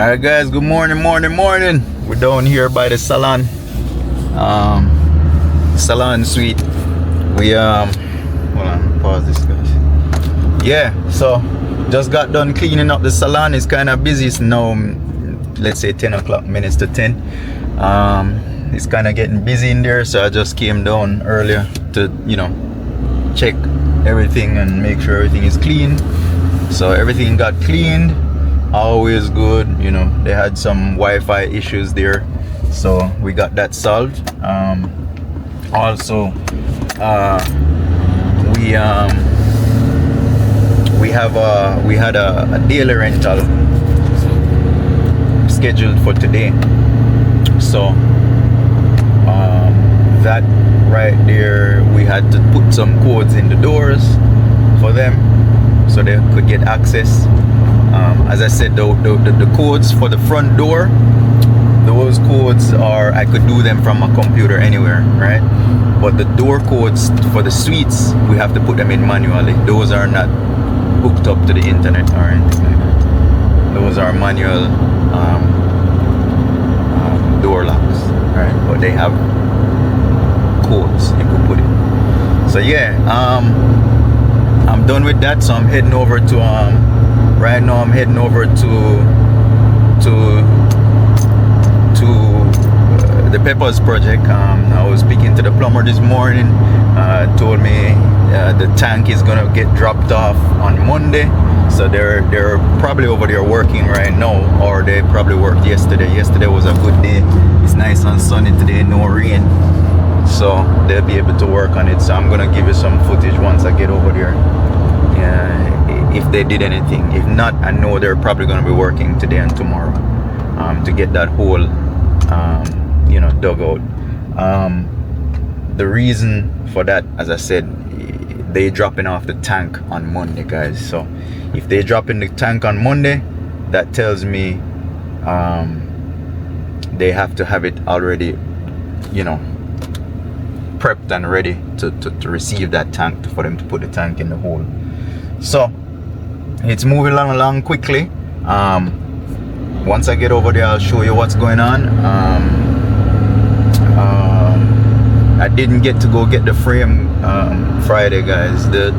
Alright guys, good morning. We're down here by the salon. Salon suite. We hold on, pause this guys. Yeah, so just got done cleaning up the salon. It's kinda busy. It's now let's say 10 o'clock minutes to 10. It's kinda getting busy in there, so I just came down earlier to, check everything and make sure everything is clean. So everything got cleaned. Always good. They had some Wi-Fi issues there, so we got that solved. Also we had a daily rental scheduled for today, so that right there, we had to put some codes in the doors for them so they could get access. As I said, the codes for the front door, those codes I could do them from a computer anywhere, right? But the door codes for the suites, we have to put them in manually. Those are not hooked up to the internet or anything like that. Those are manual door locks, right? But they have codes you could put it. So yeah, I'm done with that. So I'm heading over to right now I'm heading over to the Peppers project. I was speaking to the plumber this morning. Told me the tank is gonna get dropped off on Monday. So they're probably over there working right now, or they probably worked yesterday. Yesterday was a good day. It's nice and sunny today, no rain. So they'll be able to work on it. So I'm gonna give you some footage once I get over there. Yeah, if they did anything. If not, I know they're probably gonna be working today and tomorrow to get that hole dug out. The reason for that, as I said, they dropping off the tank on Monday, guys. So if they drop in the tank on Monday, that tells me they have to have it already, prepped and ready to receive that tank, for them to put the tank in the hole. So it's moving along quickly. Once I get over there, I'll show you what's going on. I didn't get to go get the frame Friday, guys. The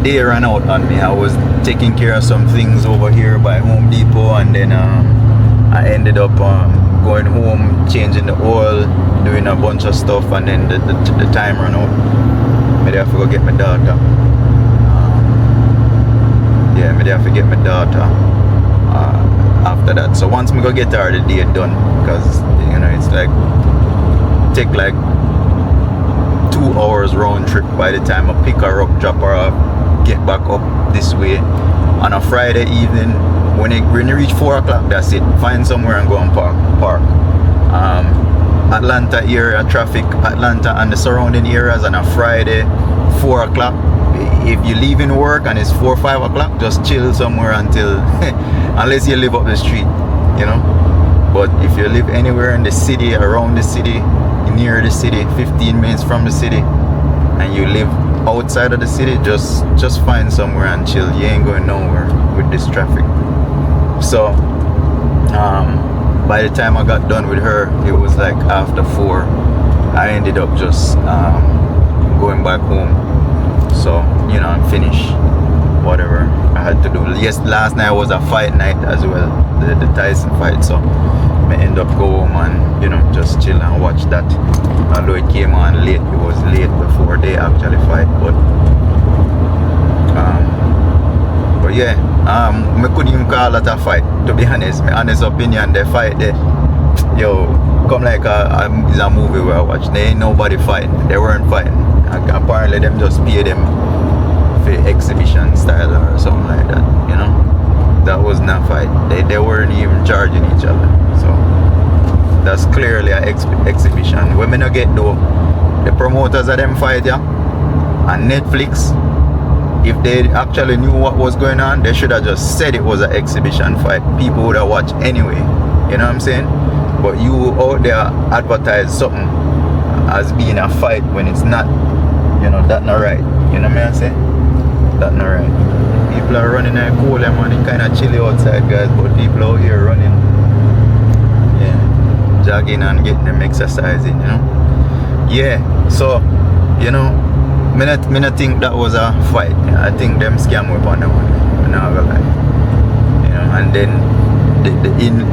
day ran out on me. I was taking care of some things over here by Home Depot, and then I ended up going home, changing the oil, doing a bunch of stuff, and then the time ran out. Maybe I have to go get my daughter. Maybe I have to get my daughter after that. So once we go get her, the day done, because it's like take like 2 hours round trip by the time I pick her up, drop her off, get back up this way on a Friday evening. When you reach 4 o'clock, that's it. Find somewhere and go and park. Atlanta area traffic, Atlanta and the surrounding areas on a Friday, 4 o'clock. If you're leaving work and it's 4 or 5 o'clock, just chill somewhere until unless you live up the street, But if you live anywhere in the city, around the city, near the city, 15 minutes from the city, and you live outside of the city, just find somewhere and chill. You ain't going nowhere with this traffic. So by the time I got done with her, it was like after 4. I ended up just going back home. So I'm finished whatever I had to do. Yes, last night was a fight night as well, the Tyson fight. So I end up go home and just chill and watch that. Although it came on late, it was late before they actually fight. But yeah, I couldn't even call that a fight, to be honest. My honest opinion, the fight there, come like it's a movie where I watch. There ain't nobody fighting. They weren't fighting. Apparently them just pay them for exhibition style or something like that. That was not fight. They weren't even charging each other. So that's clearly an exhibition. When me not get though, the promoters of them fight, and Netflix, if they actually knew what was going on, they should have just said it was an exhibition fight. People would have watched anyway. You know what I'm saying? But you out there advertise something as being a fight when it's not. That's not right. You know what I'm saying? That's not right. people are running at cool, man. It's kind of chilly outside, guys, but people out here running, yeah, jogging and getting them exercising, you know. Yeah, so, you know, me not think that was a fight. I think them scam up on them. I'm not gonna lie. You know, and then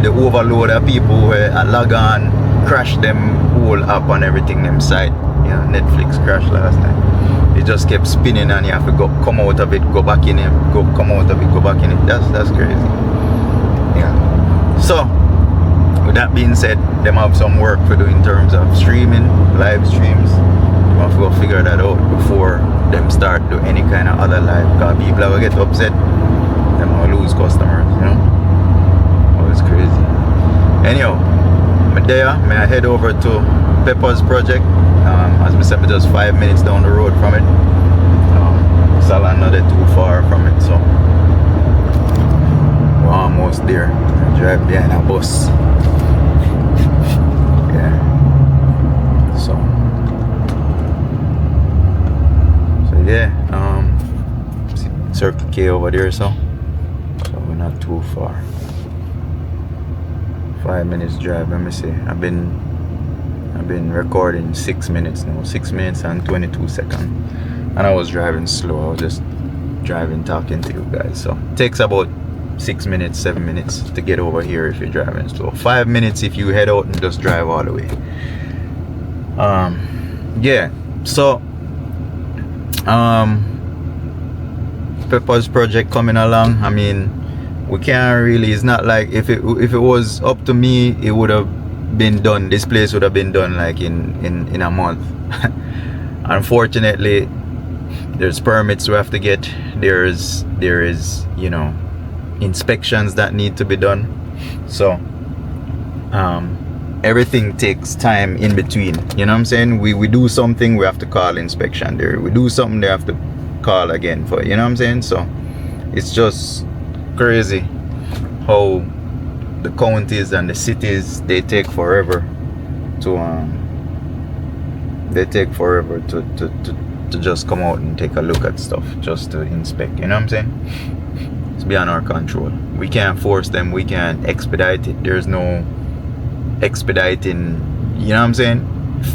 the overload of people where I log on, crash them whole app and everything them side. You know, Netflix crashed last night. It just kept spinning and you have to come out of it, go back in it, come out of it, go back in it. That's crazy. Yeah. So with that being said, them have some work to do in terms of streaming, live streams. You have to go figure that out before them start do any kind of other live. Because people are gonna get upset, them will lose customers, you know. Oh, it's crazy. Anyhow, may I head over to Pepper's project. As I said, just 5 minutes down the road from it. It's not too far from it, so we're almost there. I drive behind a bus. Yeah. So yeah. See Circle K over there, so we're not too far. 5 minutes drive. Let me see. I've been recording 6 minutes now, 6 minutes and 22 seconds, and I was driving slow. I was just driving, talking to you guys. So it takes about 6 minutes, 7 minutes to get over here if you're driving slow. 5 minutes if you head out and just drive all the way. Yeah. So Pepper's project coming along. I mean, we can't really. It's not like if it was up to me, it would have been done. This place would have been done like in a month. Unfortunately, there's permits we have to get. There is you know, inspections that need to be done. So everything takes time in between. You know what I'm saying? We do something, we have to call inspection there. We do something, they have to call again for. You know what I'm saying? So it's just crazy how the counties and the cities, they take forever to just come out and take a look at stuff, just to inspect. You know what I'm saying? It's beyond our control. We can't force them, we can't expedite it. There's no expediting, you know what I'm saying,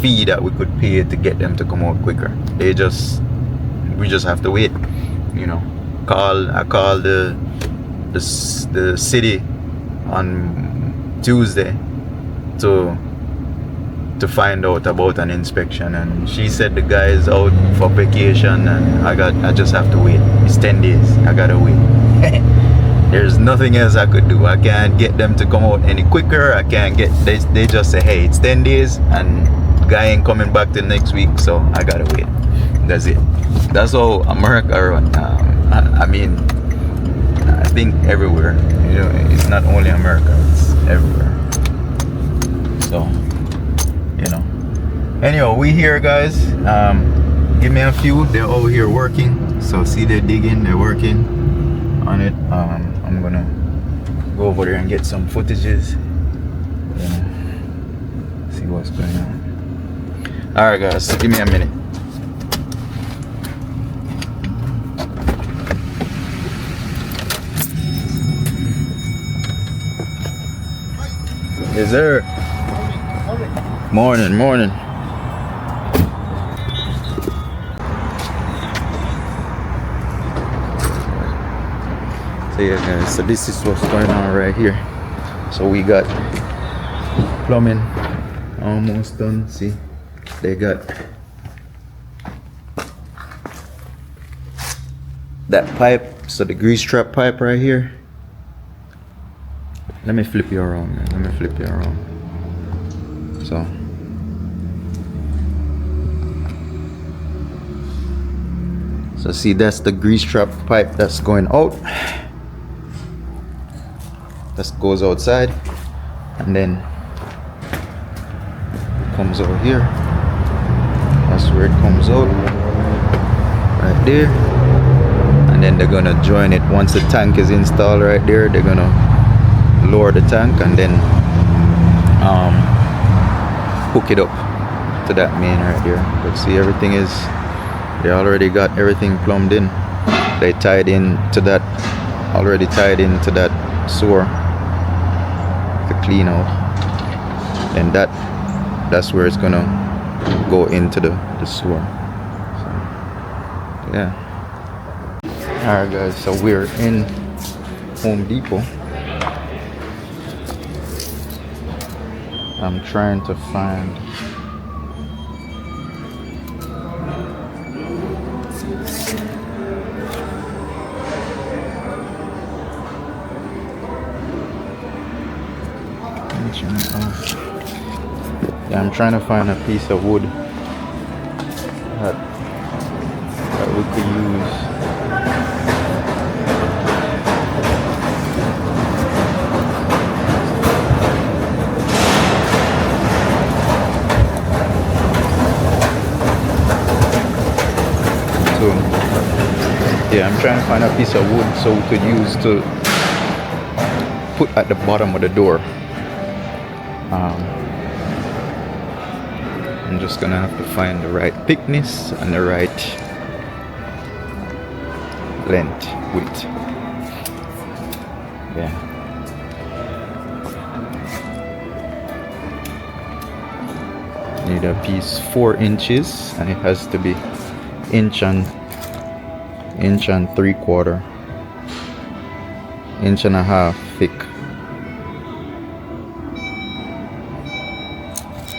fee that we could pay to get them to come out quicker. We just have to wait. You know, I called the city on Tuesday to find out about an inspection, and she said the guy is out for vacation, and I just have to wait. It's 10 days. I gotta wait. There's nothing else I could do. I can't get them to come out any quicker. I can't get. They just say, hey, it's 10 days, and the guy ain't coming back till next week, so I gotta wait. That's it. That's how America run. I mean, I think everywhere. You know, it's not only America, it's everywhere. So, you know. Anyhow, we here, guys. Give me a few. They're over here working. So see, they're digging. They're working on it. I'm gonna go over there and get some footages. See what's going on. All right, guys. So give me a minute. Yes, sir. Morning, morning. So yeah, guys, so this is what's going on right here. So we got plumbing almost done. See, they got that pipe, so the grease trap pipe right here. Let me flip you around, man. Let me flip you around. So see, that's the grease trap pipe that's going out. That goes outside, and then it comes over here. That's where it comes out, right there. And then they're gonna join it once the tank is installed right there. They're gonna lower the tank and then hook it up to that main right there. But see, everything is, they already got everything plumbed in. they tied in to that, already tied into that sewer to clean out. And that's where it's gonna go into the sewer. So, yeah. Alright guys, so we're in Home Depot. I'm trying to find I'm trying to find a piece of wood that we could use. So yeah, I'm trying to find a piece of wood so we could use to put at the bottom of the door. I'm just gonna have to find the right thickness and the right length, width. Yeah. Need a piece 4 inches, and it has to be inch and 3/4, inch and a half thick.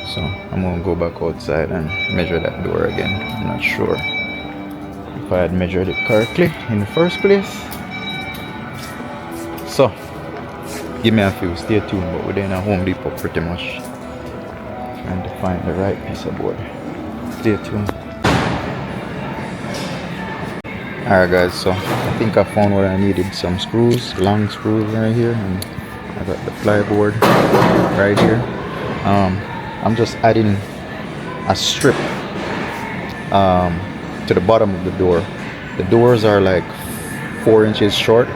So I'm gonna go back outside and measure that door again. I'm not sure if I had measured it correctly in the first place. So give me a few, stay tuned, but we're in a Home Depot pretty much, trying to find the right piece of board. Stay tuned. Alright guys, so I think I found what I needed. Some screws, long screws right here, and I got the plyboard right here. I'm just adding a strip to the bottom of the door. The doors are like 4 inches short,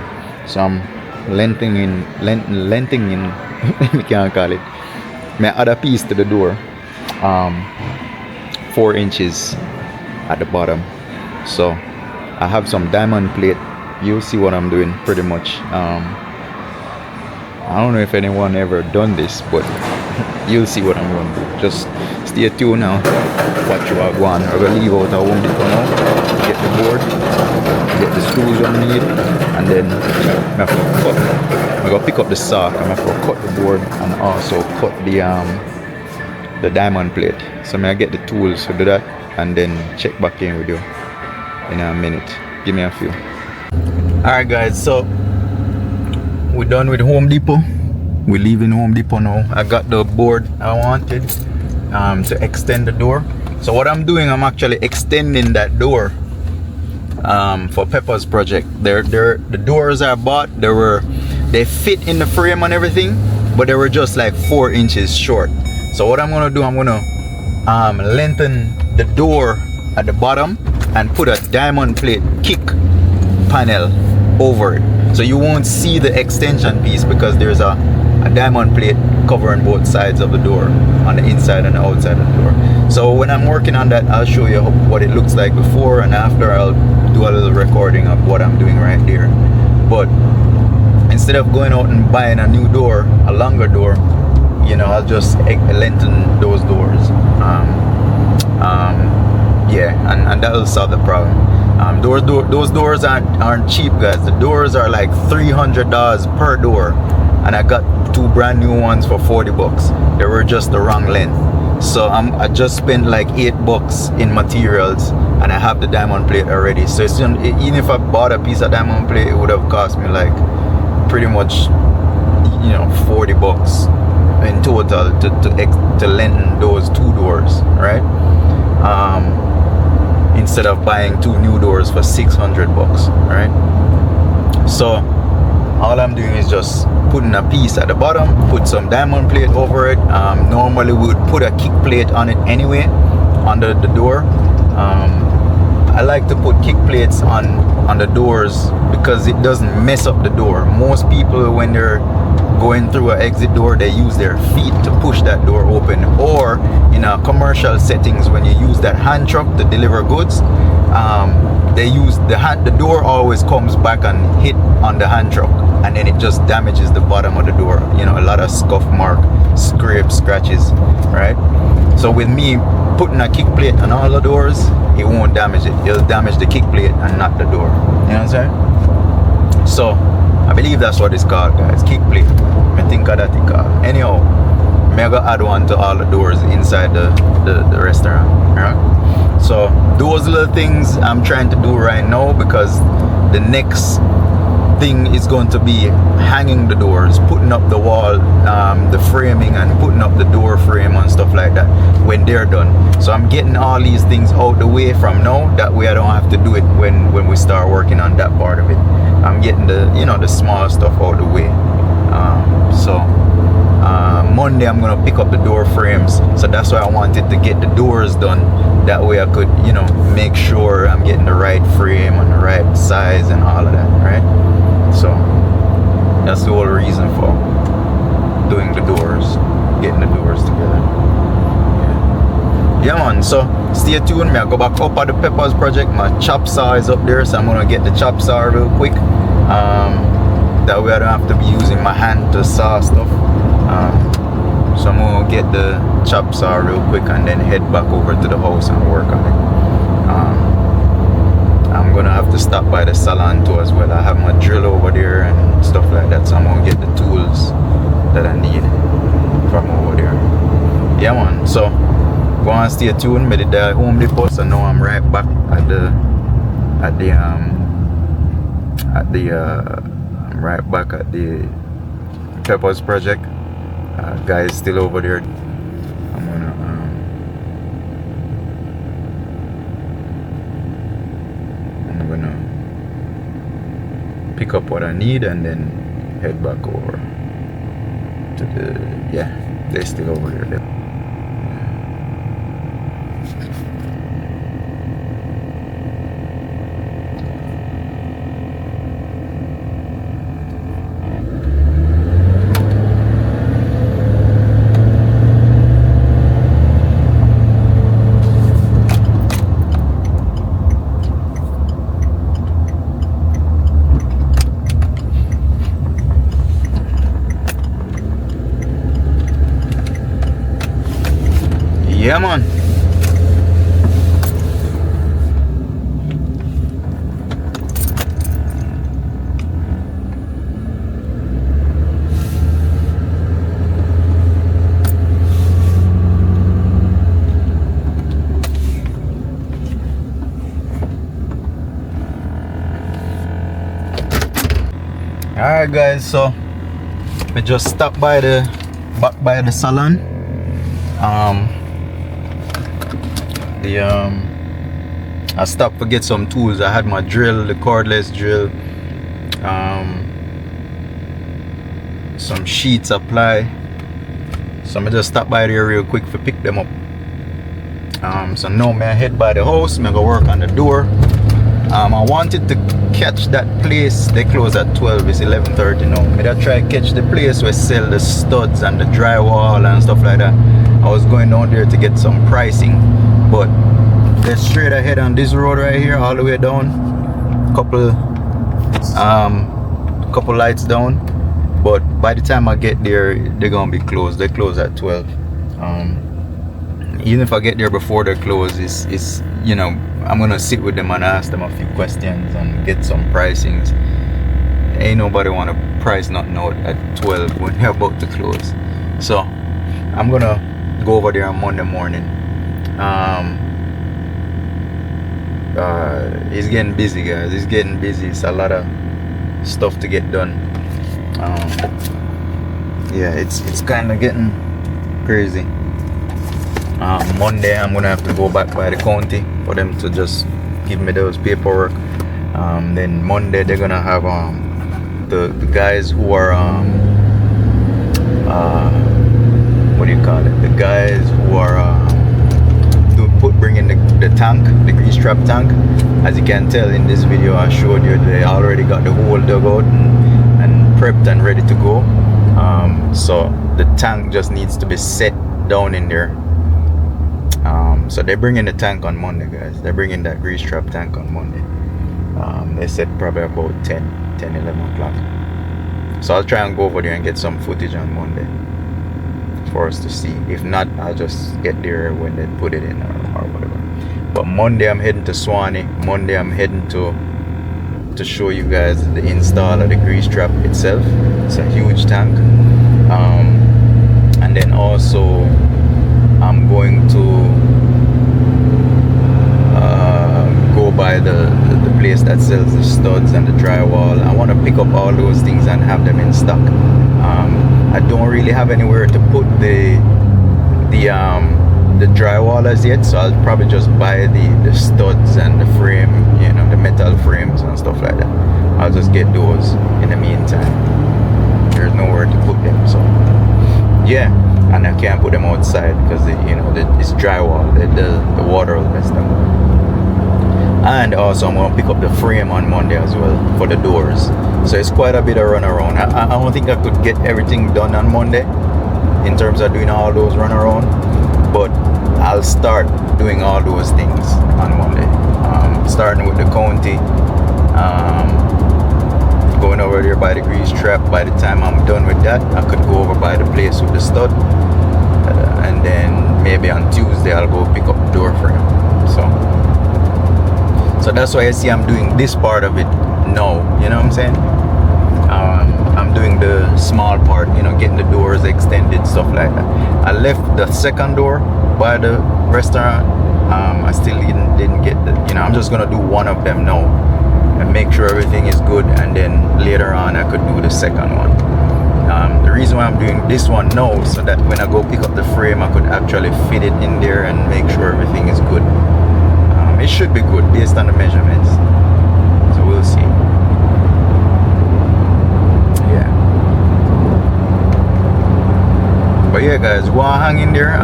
so I'm lengthening we can't call it. May add a piece to the door, 4 inches at the bottom. So I have some diamond plate. You'll see what I'm doing pretty much. I don't know if anyone ever done this, but you'll see what I'm going to do. Just stay tuned now. Watch you are going. I'm going to leave out a Home Depot now. Get the board, get the screws I need, and then I'm going to pick up the saw. I'm going to cut the board and also cut the diamond plate. So I'm going to get the tools to do that and then check back in with you in a minute. Give me a few. Alright guys, so we're done with Home Depot. We're leaving Home Depot now. I got the board I wanted to extend the door. So what I'm doing, I'm actually extending that door for Pepper's project. The doors I bought, they fit in the frame and everything, but they were just like 4 inches short. So what I'm gonna do, I'm gonna lengthen the door at the bottom and put a diamond plate kick panel over it, so you won't see the extension piece because there's a diamond plate covering both sides of the door, on the inside and the outside of the door. So when I'm working on that, I'll show you what it looks like before and after. I'll do a little recording of what I'm doing right there. But instead of going out and buying a new door, a longer door, you know, I'll just lengthen those doors. Yeah, and that'll solve the problem. Those doors aren't cheap, guys. The doors are like $300 per door, and I got 2 brand new ones for $40. They were just the wrong length. So I just spent like $8 in materials, and I have the diamond plate already. So even if I bought a piece of diamond plate, it would have cost me like pretty much, you know, $40 in total to lengthen those 2 doors, right? Instead of buying 2 new doors for $600, right? So all I'm doing is just putting a piece at the bottom, put some diamond plate over it. Normally we would put a kick plate on it anyway, under the door. I like to put kick plates on the doors because it doesn't mess up the door. Most people, when they're going through an exit door, they use their feet to push that door open, or in a commercial settings, when you use that hand truck to deliver goods, they use the door always comes back and hit on the hand truck, and then it just damages the bottom of the door. You know, a lot of scuff mark, scrape, scratches, right? So with me putting a kick plate on all the doors, it won't damage it. It'll damage the kick plate and not the door. You know what I'm saying? So I believe that's what it's called, guys. Kick plate. I think of that it called. Anyhow, I'm gonna add one to all the doors inside the restaurant. Right? So those little things I'm trying to do right now, because the next thing is going to be hanging the doors, putting up the wall, the framing, and putting up the door frame and stuff like that when they're done. So I'm getting all these things out the way from now, that way I don't have to do it when we start working on that part of it. I'm getting the small stuff out the way. Monday I'm gonna pick up the door frames, so that's why I wanted to get the doors done. That way I could, make sure I'm getting the right frame and the right size and all of that, right? So that's the whole reason for doing the doors, getting the doors together. Yeah man, so stay tuned. I go back up at the peppers project. My chop saw is up there, so I'm gonna get the chop saw real quick. That way I don't have to be using my hand to saw stuff. So I'm gonna get the chop saw real quick and then head back over to the house and work on it. I'm gonna have to stop by the salon too as well. I have my drill over there and stuff like that, so I'm gonna get the tools that I need from over there. Yeah man, so go on, stay tuned. Made it at Home Depot, so now I'm right back I'm right back at the peppers project. Guys still over there. I'm gonna pick up what I need and then head back over to they're still over there. Yeah man. Alright guys, so we just stopped by back by the salon. I stopped to get some tools. I had my drill, the cordless drill, some sheets apply. So I just stopped by there real quick to pick them up. So now I head by the house. I go work on the door. I wanted to catch that place. They close at 12. It's 11:30 now. I try to catch the place where sell the studs and the drywall and stuff like that. I was going down there to get some pricing, but they're straight ahead on this road right here, all the way down. Couple lights down. But by the time I get there, they're gonna be closed. They close at 12. Even if I get there before they close, it's I'm gonna sit with them and ask them a few questions and get some pricings. Ain't nobody wanna price nothing out at 12 when they're about to close. So I'm gonna go over there on Monday morning. It's getting busy, guys. It's getting busy. It's a lot of stuff to get done. Yeah, it's kind of getting crazy. Monday I'm gonna have to go back by the county for them to just give me those paperwork. Then Monday they're gonna have the guys who are what do you call it? The guys who are bringing the tank, the grease trap tank. As you can tell in this video I showed you, they already got the whole dugout and prepped and ready to go. So the tank just needs to be set down in there. So they're bringing the tank on Monday, guys. They're bringing that grease trap tank on Monday. They said probably about 11 o'clock. So I'll try and go over there and get some footage on Monday for us to see. If not, I'll just get there when they put it in or whatever. But Monday I'm heading to Swanee. Monday I'm heading to show you guys the install of the grease trap itself. It's a huge tank. And then also I'm going to go by the place that sells the studs and the drywall. I want to pick up all those things and have them in stock. I don't really have anywhere to put the drywall as yet, so I'll probably just buy the studs and the frame, you know, the metal frames and stuff like that. I'll just get those in the meantime. There's nowhere to put them, so yeah. And I can't put them outside because it's drywall. The water will mess them up. And also I'm going to pick up the frame on Monday as well for the doors. So it's quite a bit of run around. I don't think I could get everything done on Monday in terms of doing all those run around, but I'll start doing all those things on Monday. Starting with the county, going over there by the grease trap. By the time I'm done with that, I could go over by the place with the stud, and then maybe on Tuesday I'll go pick up the door frame. So that's why I see I'm doing this part of it now, you know what I'm saying? I'm doing the small part, you know, getting the doors extended, stuff like that. I left the second door by the restaurant. I still didn't get the, you know, I'm just gonna do one of them now and make sure everything is good, and then later on I could do the second one. The reason why I'm doing this one now, so that when I go pick up the frame I could actually fit it in there and make sure everything is good. It should be good based on the measurements, so we'll see. Yeah, but yeah guys, go on, hang in there.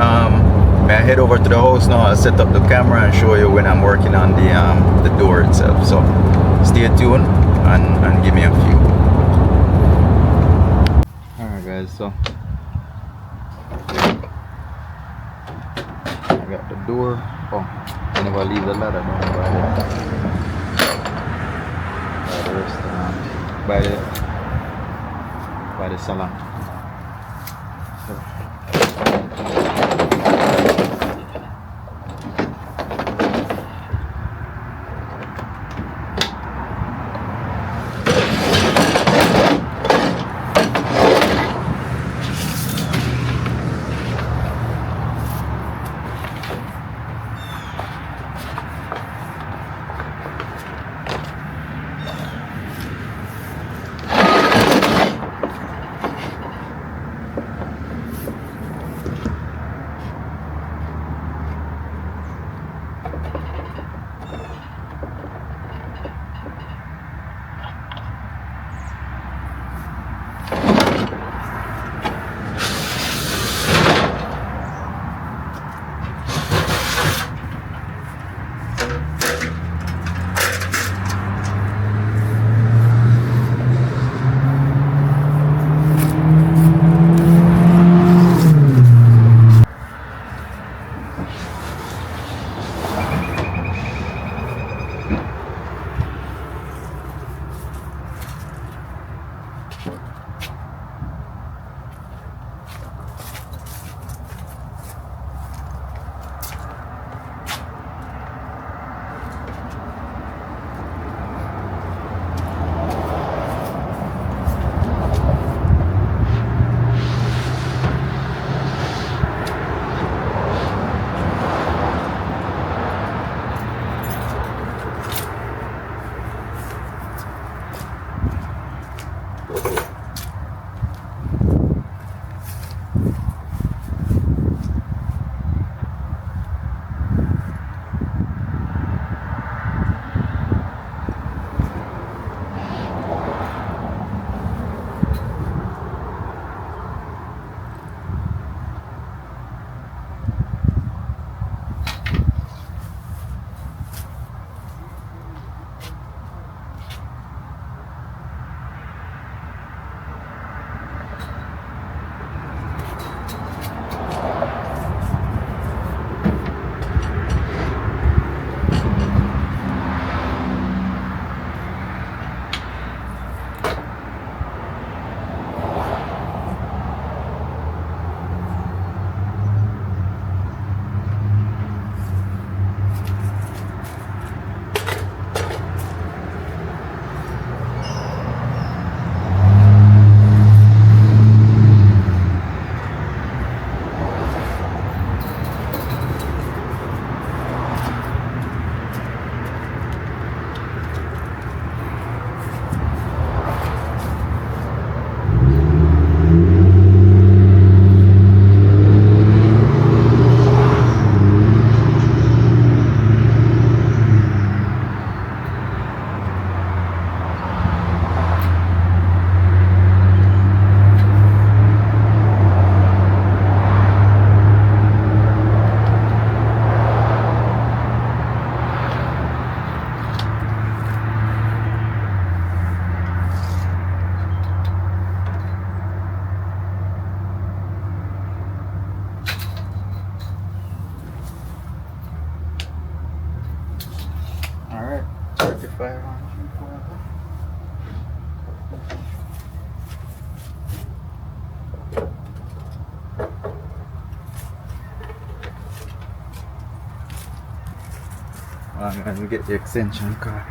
May I head over to the house now. I'll set up the camera and show you when I'm working on the door itself. So stay tuned and give me a few. Alright guys, so I got the door. Oh, I never leave the ladder down by the restaurant, by the salon. So. and we get the extension cord.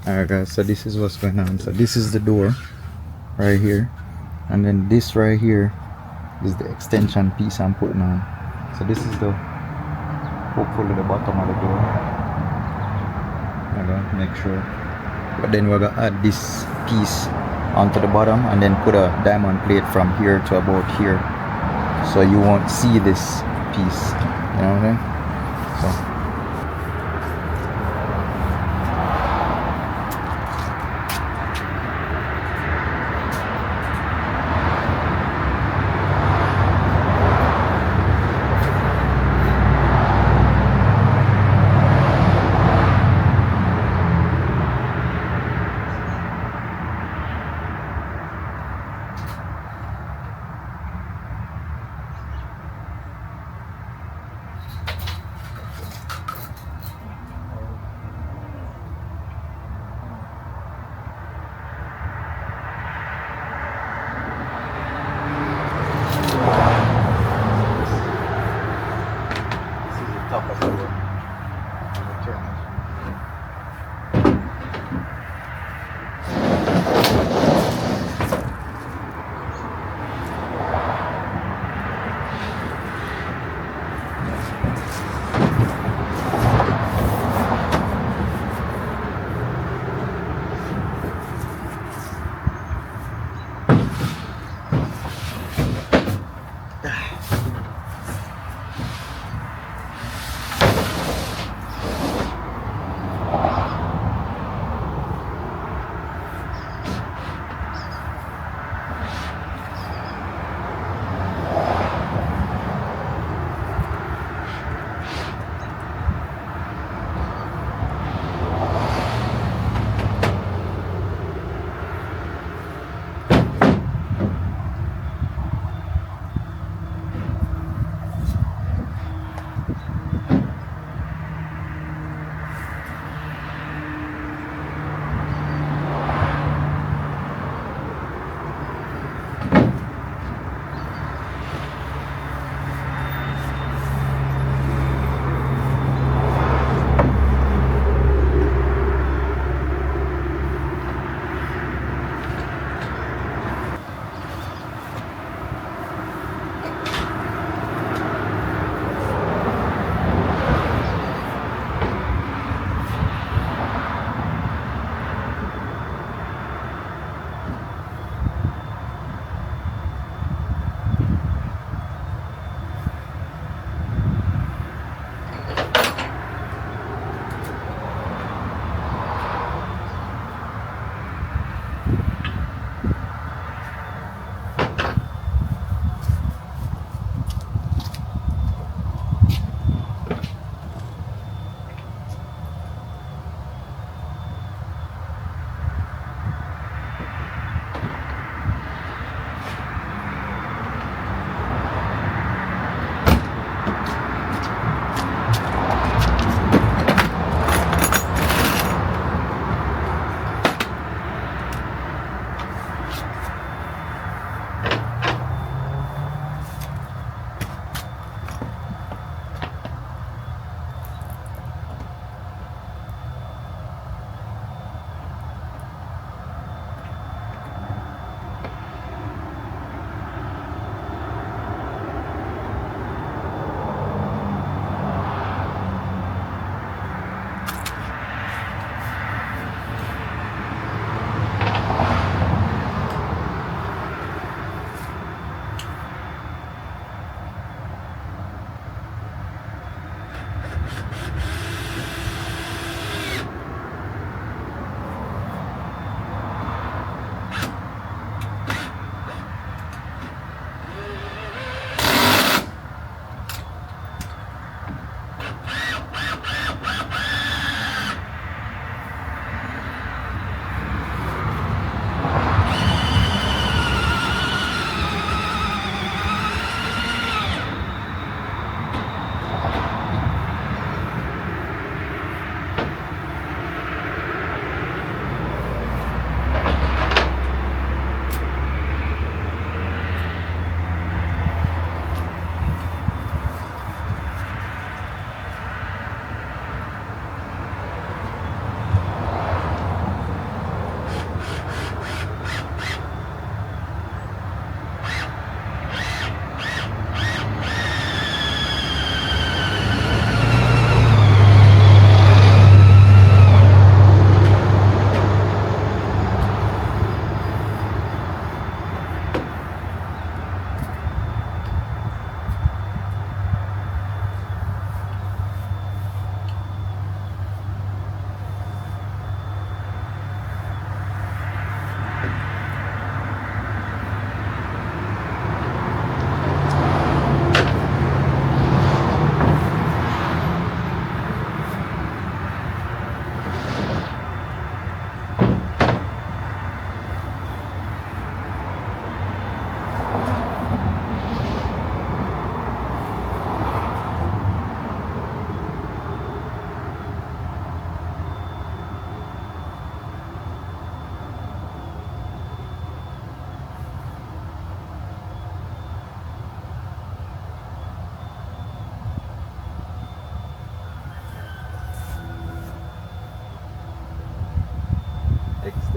Alright guys, so this is what's going on. So this is the door right here, and then this right here is the extension piece I'm putting on. So this is the hopefully the bottom of the door. I'm gonna make sure, but then we're gonna add this piece onto the bottom and then put a diamond plate from here to about here, so you won't see this piece, you know what I'm saying? So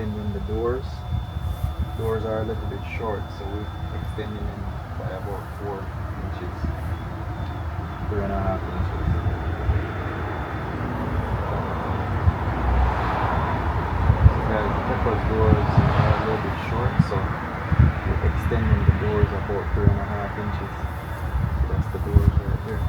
extending the doors. Doors are a little bit short, so we're extending them by about 4 inches, 3.5 inches. Pepper's doors are a little bit short, so we're extending the doors about 3.5 inches. So that's the doors right there.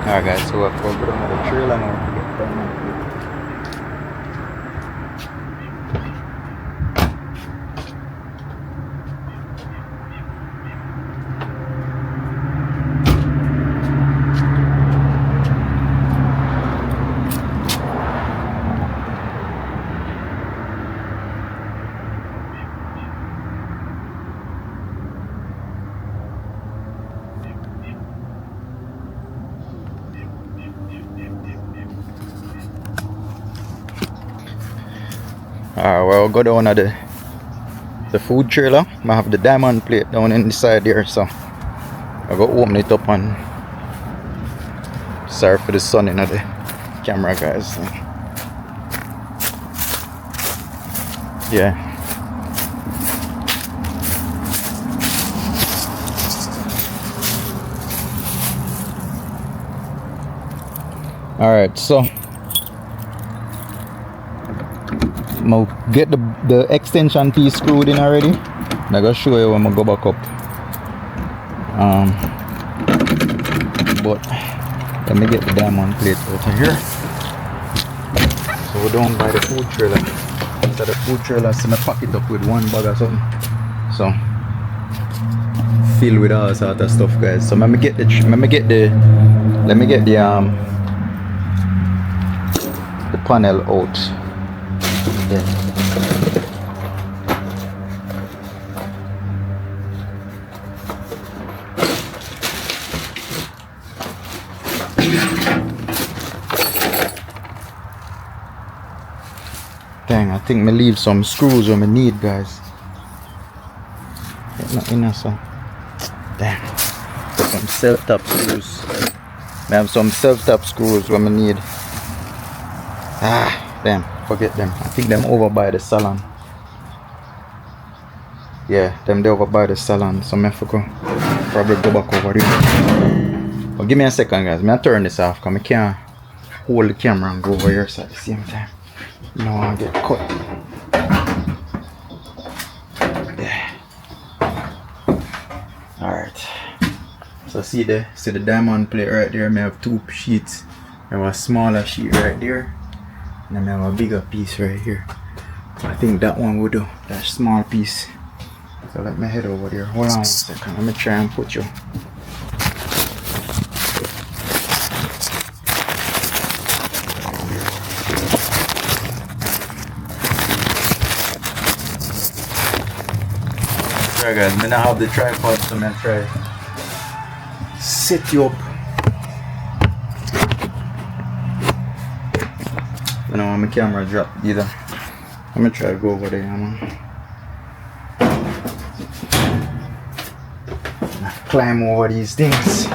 Alright guys, so we're going to the trailer now. Alright, well, go down at the food trailer. I have the diamond plate down inside there, so I go open it up and sorry for the sun in the camera, guys. Yeah. Alright, so I'll get the extension piece screwed in already. I'm gonna show you when I go back up. But let me get the diamond plate out of here. So we're down by the food trailer. So the food trailer, so I pack it up with one bag or something. So filled with all sort of stuff, guys. So let me get the panel out. Yeah. Dang, I think I leave some screws where I need, guys. Not in there, so. Damn. Some self-tap screws. I have some self-tap screws where I need. Ah, damn. Forget them. I think them over by the salon. Yeah, them they over by the salon. So I forgot. Probably go back over there. But give me a second, guys. I'm turn this off because I can't hold the camera and go over here at the same time. You don't want to get cut. Yeah. Alright. So see the diamond plate right there. I have two sheets. I have a smaller sheet right there. And then I have a bigger piece right here. I think that one will do. That small piece. So let me head over there. Hold on 1 second. Let me try and put you. Alright guys, I'm gonna have the tripod, so I'm gonna try set you up. I don't want my camera drop either. I'm gonna try to go over there, man. Climb over these things. So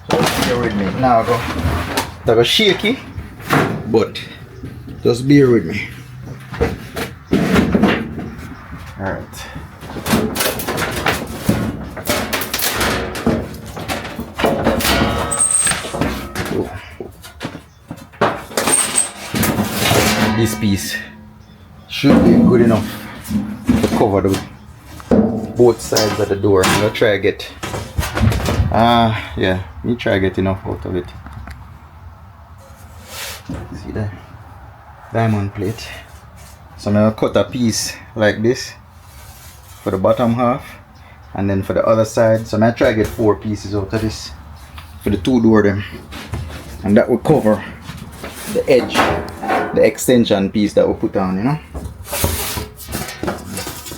bear with me. Now I go shaky, but just bear with me. Alright. This piece should be good enough to cover both sides of the door. I'm gonna try to get yeah, me try to get enough out of it. See that diamond plate. So I'm gonna cut a piece like this for the bottom half, and then for the other side. So I'm gonna try to get 4 pieces out of this for the 2 door them, and that will cover the edge, the extension piece that we put on, you know.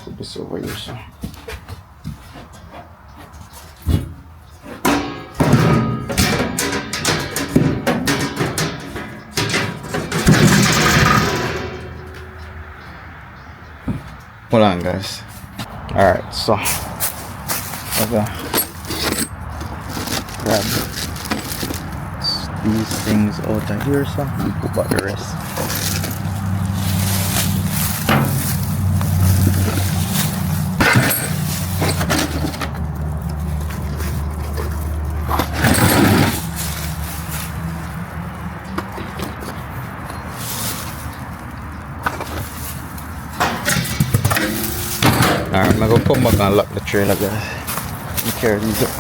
Put this over here, so. Hold on, guys. Alright, so I'm gonna grab these things out of here, so we put back the rest. Alright, I'm gonna come back and lock the trailer, guys. Let me carry these up.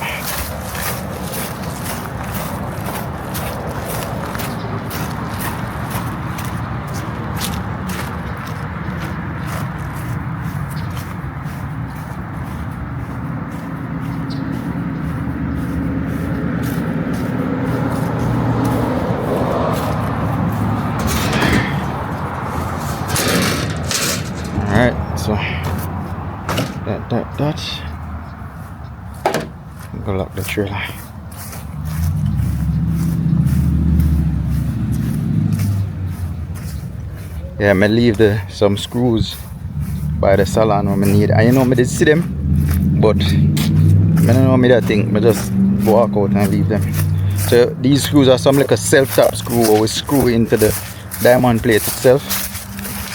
Alright, so that. I'm gonna lock the trailer. Yeah, I leave some screws by the salon when I need. And you know, I did see them, but I don't know me that thing. I just walk out and leave them. So these screws are some like a self-tap screw, or we screw into the diamond plate itself,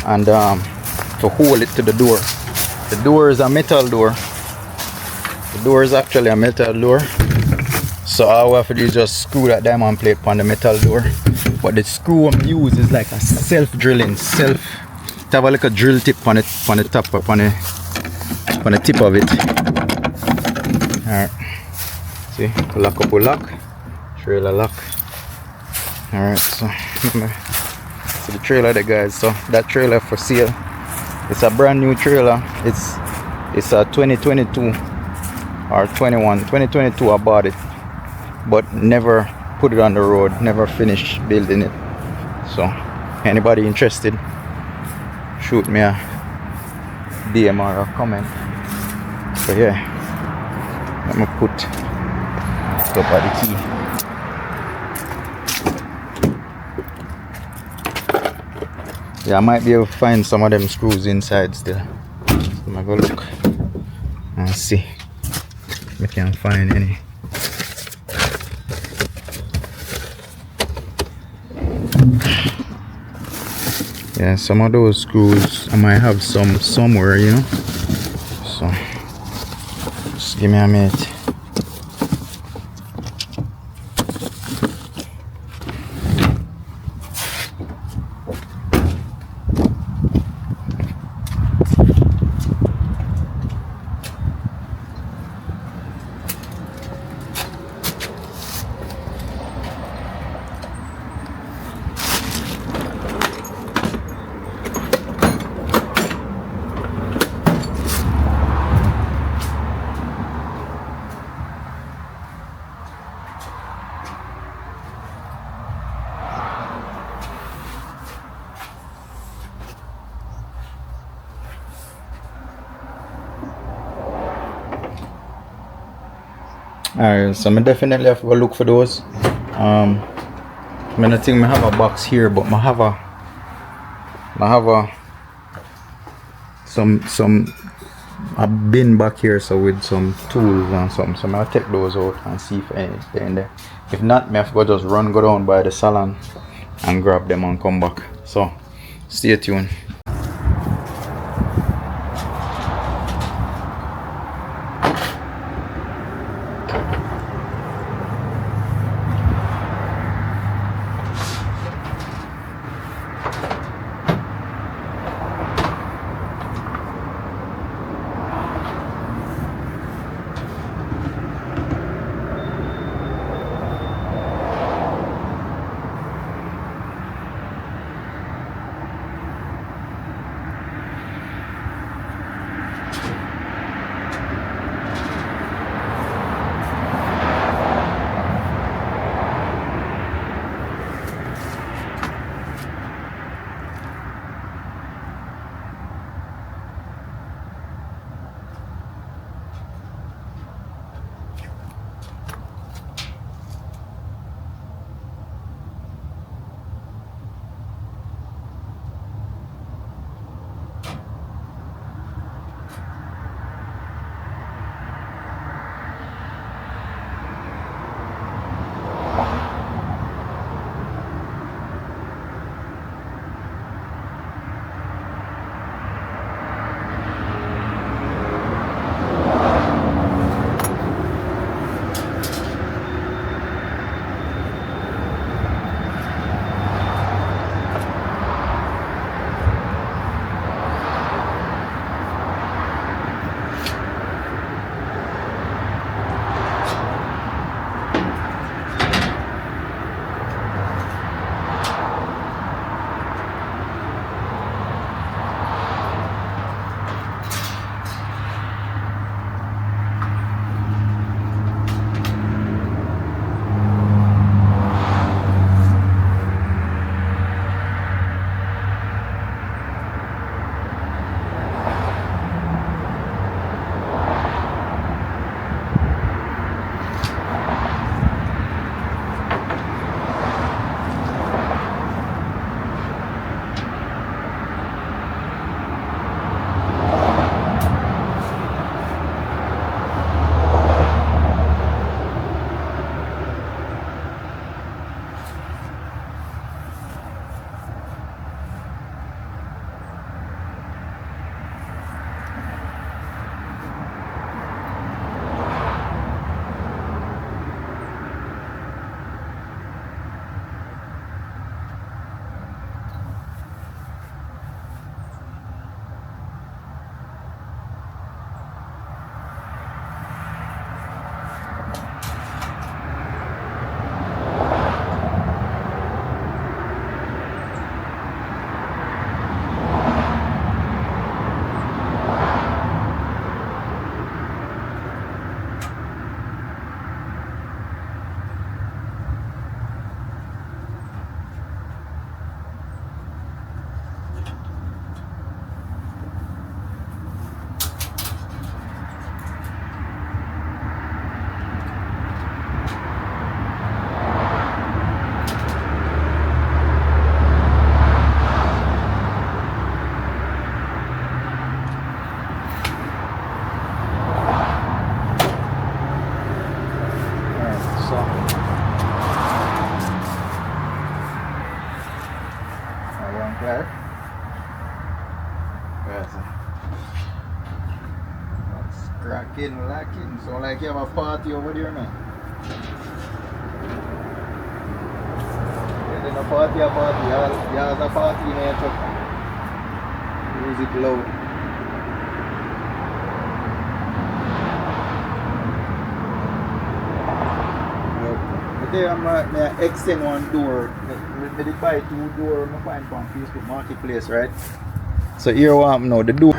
and to hold it to the door. The door is a metal door. The door is actually a metal door. So all we have to do is just screw that diamond plate on the metal door. But the screw I'm use is like a self-drilling, it have like a drill tip on it, on the top, on the tip of it. Alright. See, lock up with lock. Trailer lock. Alright, so the trailer there, guys. So that trailer for sale. It's a brand new trailer. It's a 2022 or 2022 I bought it, but never put it on the road, never finished building it. So anybody interested, shoot me a DM or a comment. So yeah, let me put the body key. Yeah, I might be able to find some of them screws inside still. So I'm gonna go look and see if I can find any. Yeah, some of those screws I might have some somewhere, you know. So just give me a minute. Alright, so I definitely have to go look for those. I don't think I have a box here, but I have a bin back here, so with some tools and something. So I'll take those out and see if anything in there. If not, I have to go just go down by the salon and grab them and come back. So stay tuned. Claire? Yes. That's cracking, lacking. So like you have a party over there now. Yeah, then a party, a party. Y'all have a party in here too. Music loud. But there I'm extend one door. I did buy two doors I find from Facebook Marketplace, right? So here what happen now, the door.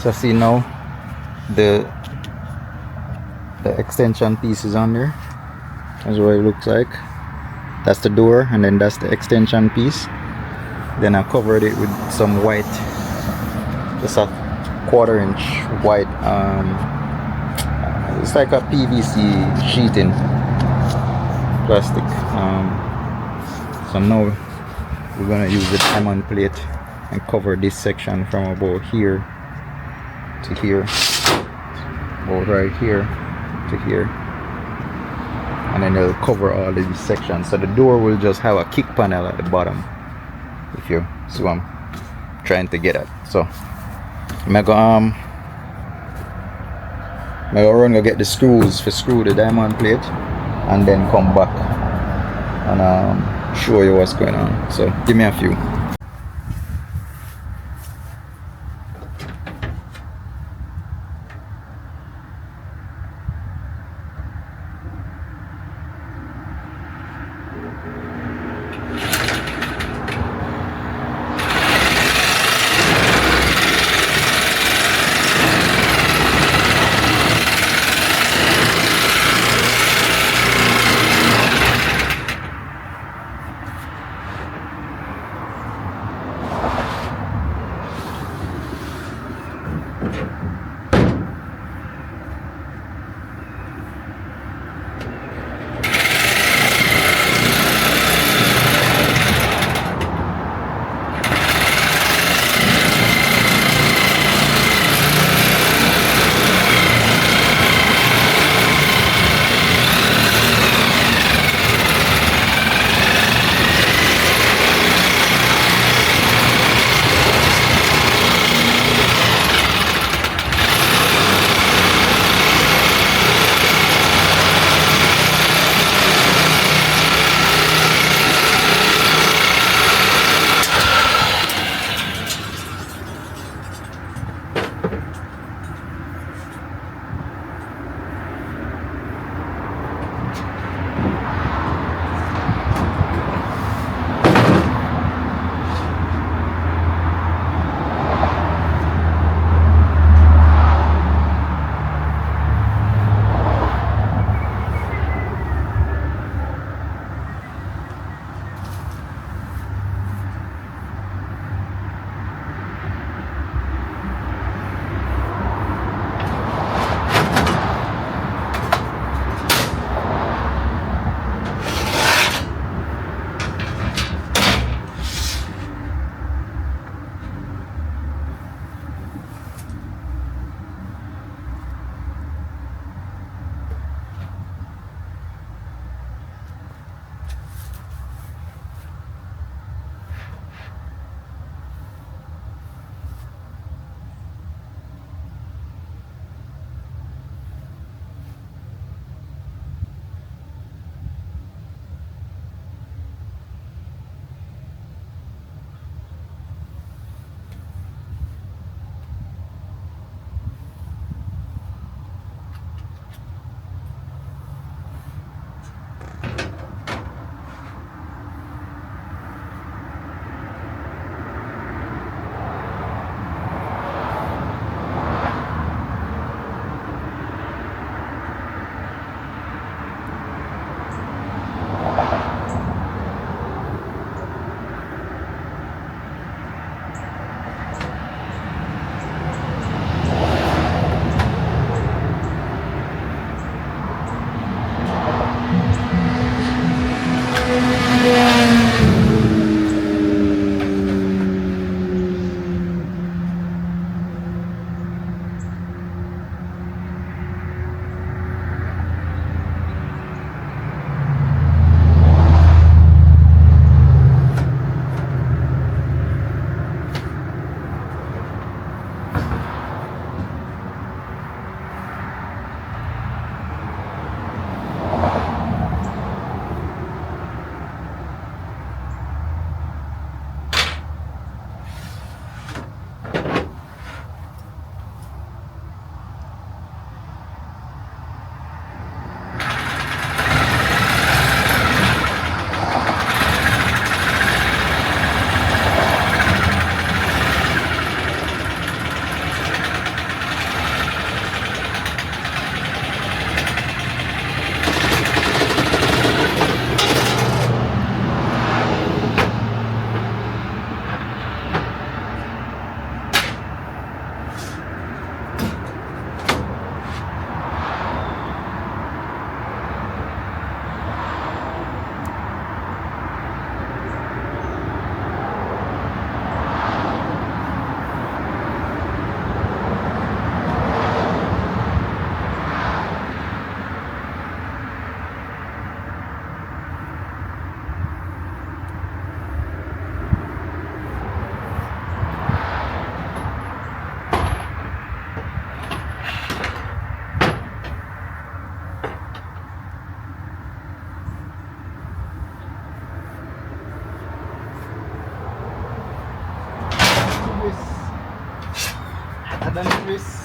So see now the extension piece is on there. That's what it looks like. That's the door, and then that's the extension piece. Then I covered it with some white, just a 1/4 inch white, it's like a PVC sheeting plastic. So now we're gonna use the diamond plate and cover this section from about here to here, about right here to here, and then it'll cover all of these sections. So the door will just have a kick panel at the bottom, if you see what I'm trying to get at. So I'm gonna run go get the screws for screw the diamond plate, and then come back and show you what's going on. So give me a few. done it, Chris.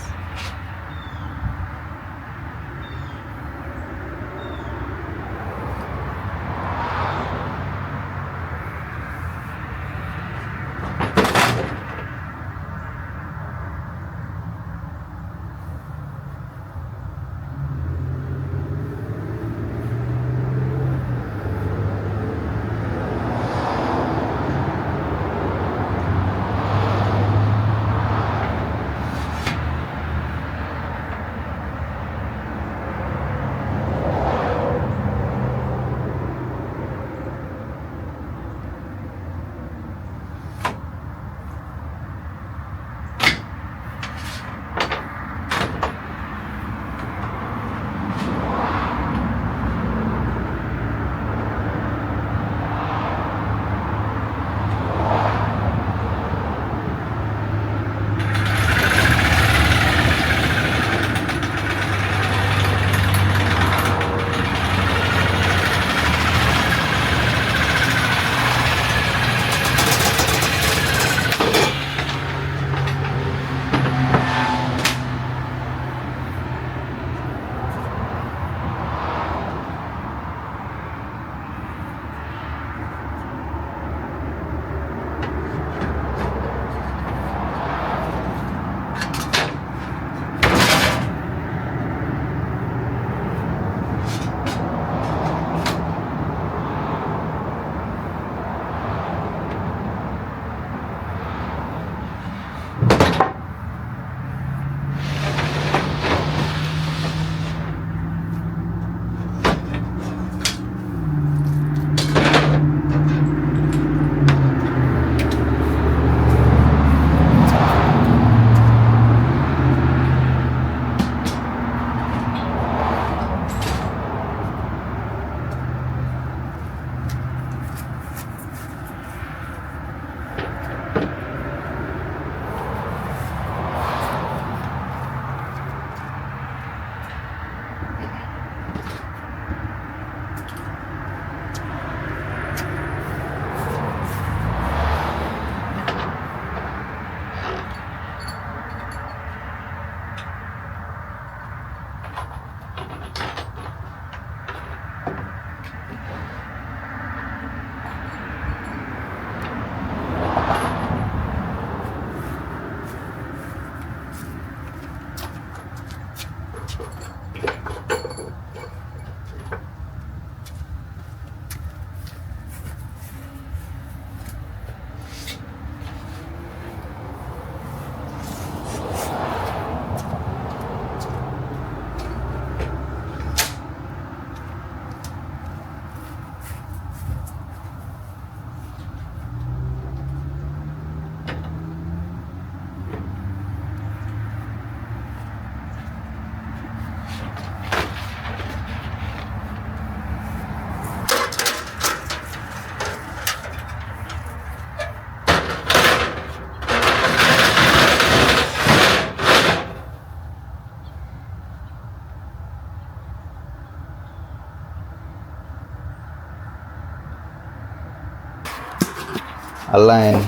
Align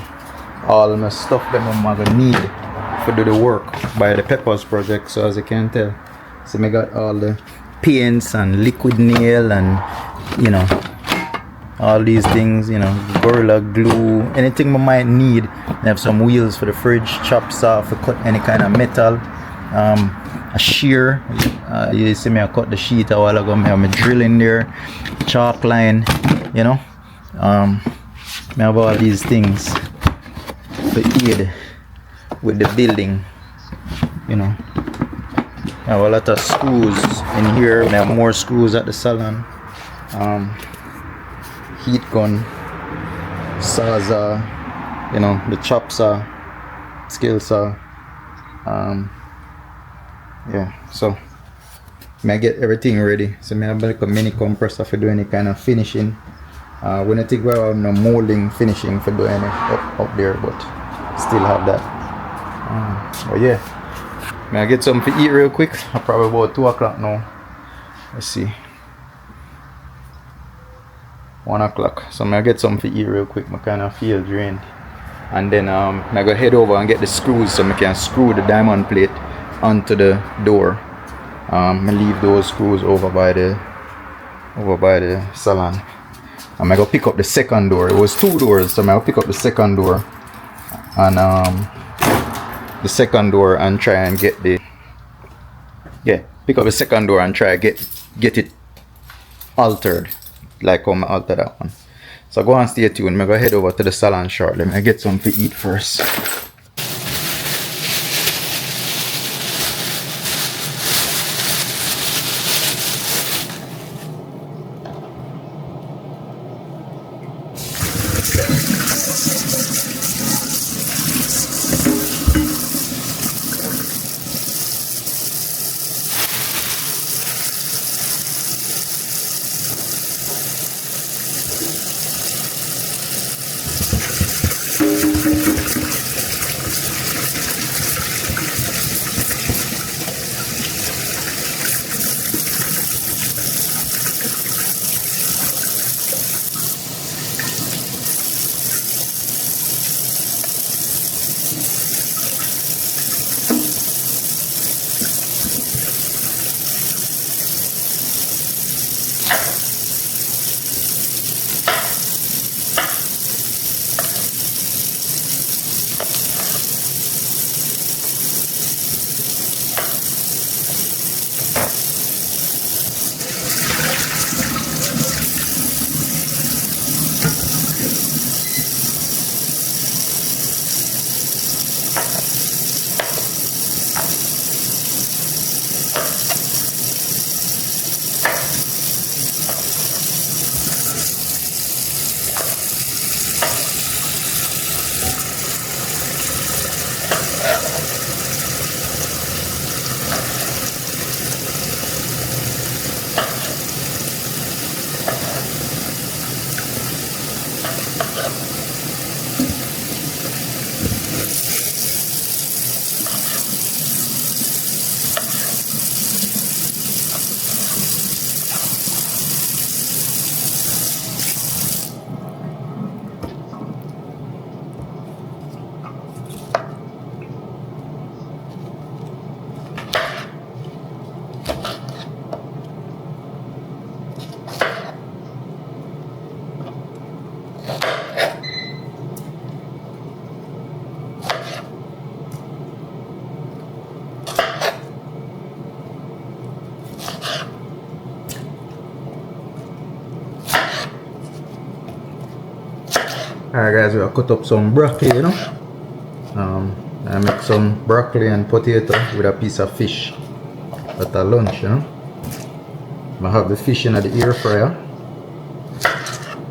all my stuff that I'm gonna need to do the work by the Peppers project. So as you can tell, so I got all the paints and liquid nail and all these things, Gorilla Glue, anything I might need. I have some wheels for the fridge, chop saw to cut any kind of metal, a shear. You see me I cut the sheet a while ago. I have my drill in there, chalk line, I have all these things to aid with the building. I have a lot of screws in here. I have more screws at the salon. Heat gun, sawzall, the chop saw, scale saw. So I get everything ready. So I have like a mini compressor for doing any kind of finishing. When I think we have no molding finishing for doing it up there, but still have that. But yeah, may I get something to eat real quick? I'm probably about 2 o'clock now. Let's see, 1 o'clock. So may I get something to eat real quick? I kind of feel drained. and then I go head over and get the screws so I can screw the diamond plate onto the door. I leave those screws over by the salon. I go pick up the second door. It was 2 doors, so I go pick up the second door and try and get the pick up the second door and try get it altered like how I alter that one. So go and stay tuned. I go head over to the salon shortly. I get something to eat first. Alright guys, we'll cut up some broccoli, you know. I make some broccoli and potato with a piece of fish at a lunch, you know. I have the fish in the air fryer.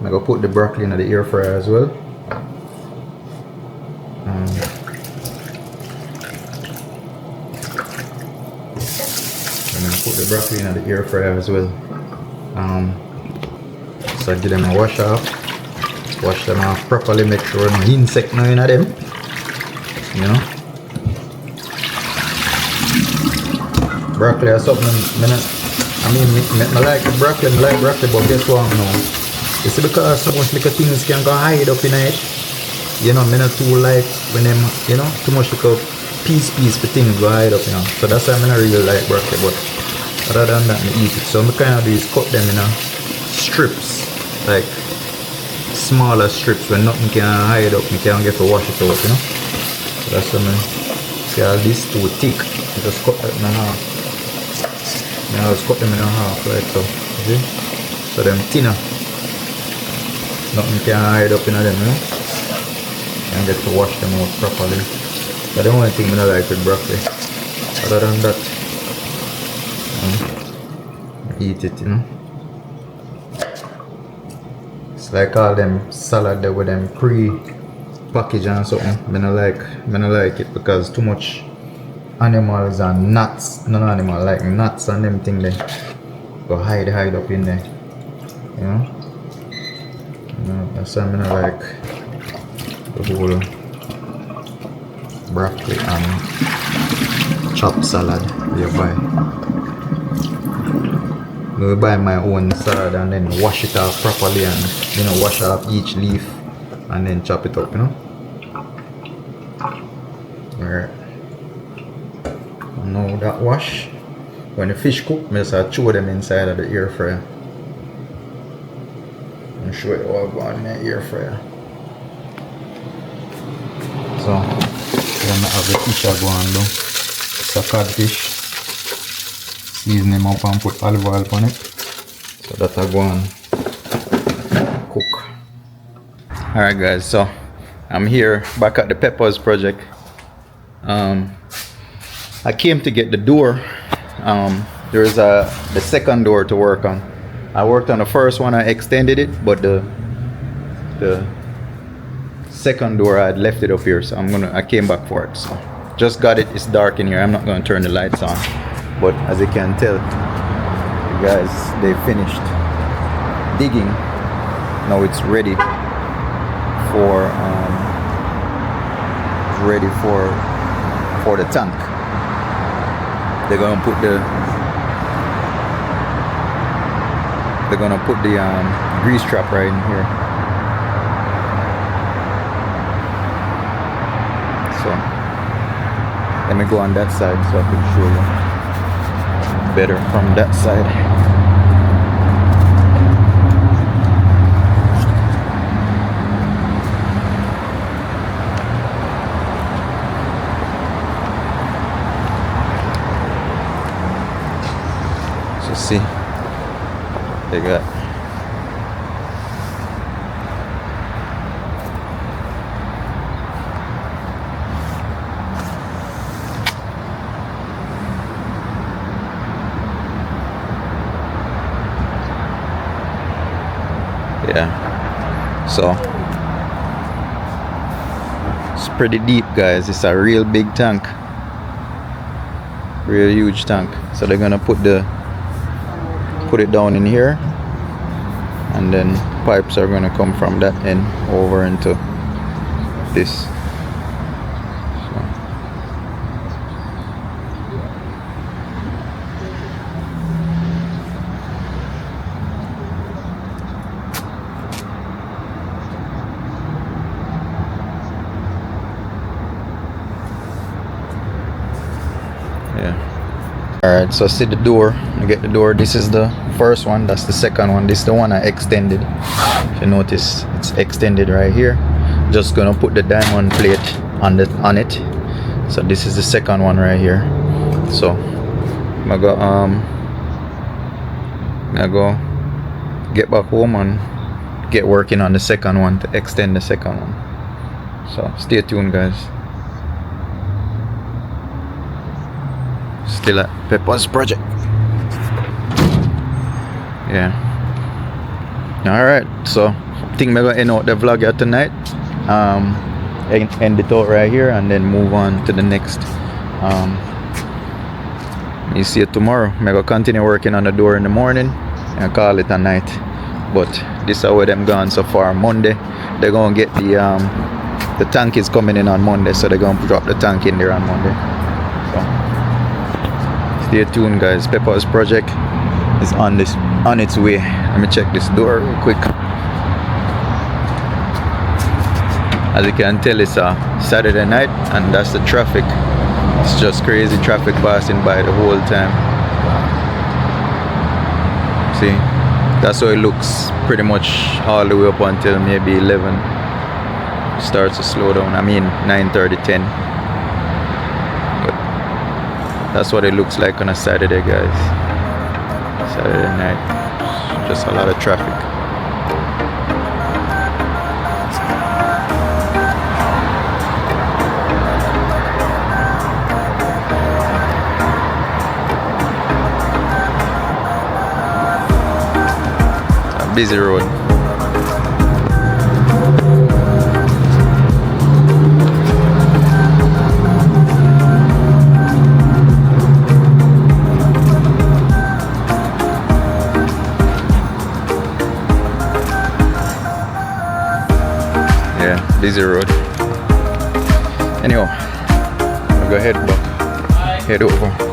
I go put the broccoli in the air fryer as well. And I put the broccoli in the air fryer as well. So I give them a wash off. Wash them off properly, make sure no insect no in them. You know. Broccoli or something, I like the broccoli, but guess what now? It's because so much little things can go hide up in it. You know, I not too like when them, you know, too much little piece for things go hide up, you know. So that's why I don't really like broccoli, but other than that I eat it. So I kind of do is cut them in strips, like smaller strips where nothing can hide up, you can't get to wash it out, you know. So that's why I see all this too thick. I just cut that in half. Now I just cut them in half like so. See? So them thinner. Nothing can hide up in them, you know. Can't get to wash them out properly. That's the only thing I don't like with broccoli. Other than that, eat it, you know. It's like all them salad there with them pre-packaged and something. I don't like it because too much animals and nuts. No animal like nuts and them thing there. Go hide up in there. You know? That's why I don't like the whole broccoli and chopped salad you buy. I buy my own salad and then wash it off properly and, you know, wash off each leaf and then chop it up, you know. Alright. Now that wash. When the fish cook, I just throw them inside of the air fryer. And show you all go in the air fryer. So, then I have the fish I go on do. It's a codfish. Season them up and put olive oil on it. So that I go on cook. Alright guys, so I'm here back at the Peppers project. I came to get the door. There's the second door to work on. I worked on the first one, I extended it, but the second door I had left it up here, so I came back for it. So just got it. It's dark in here. I'm not going to turn the lights on, but as you can tell, you guys, they finished digging. Now it's ready for the tank. They're gonna put the grease trap right in here. So let me go on that side so I can show you better from that side. See, they got so it's pretty deep, guys. It's a real big tank, real huge tank. So they're gonna put it down in here, and then pipes are going to come from that end over into this. Alright, so see the door. I get the door. This is the first one. That's the second one. This is the one I extended. If you notice, it's extended right here. Just gonna put the diamond plate on it. So this is the second one right here. So I go get back home and get working on the second one to extend the second one. So stay tuned, guys. Still at Peppers project. Yeah. Alright, so I think we're gonna end out the vlog here tonight. End it out right here and then move on to the next. You see it tomorrow. I'm gonna continue working on the door in the morning and call it a night. But this is where them gone so far. Monday they're gonna get the tank is coming in on Monday, so they're gonna drop the tank in there on Monday. So stay tuned, guys. Peppers project is on its way. Let me check this door real quick. As you can tell, it's a Saturday night and that's the traffic. It's just crazy traffic passing by the whole time. See, that's how it looks pretty much all the way up until maybe 11. Starts to slow down. I mean 9:30, 10. That's what it looks like on a Saturday, guys. Saturday night. Just a lot of traffic. A busy road. Busy road. Anyhow, I'll go ahead over.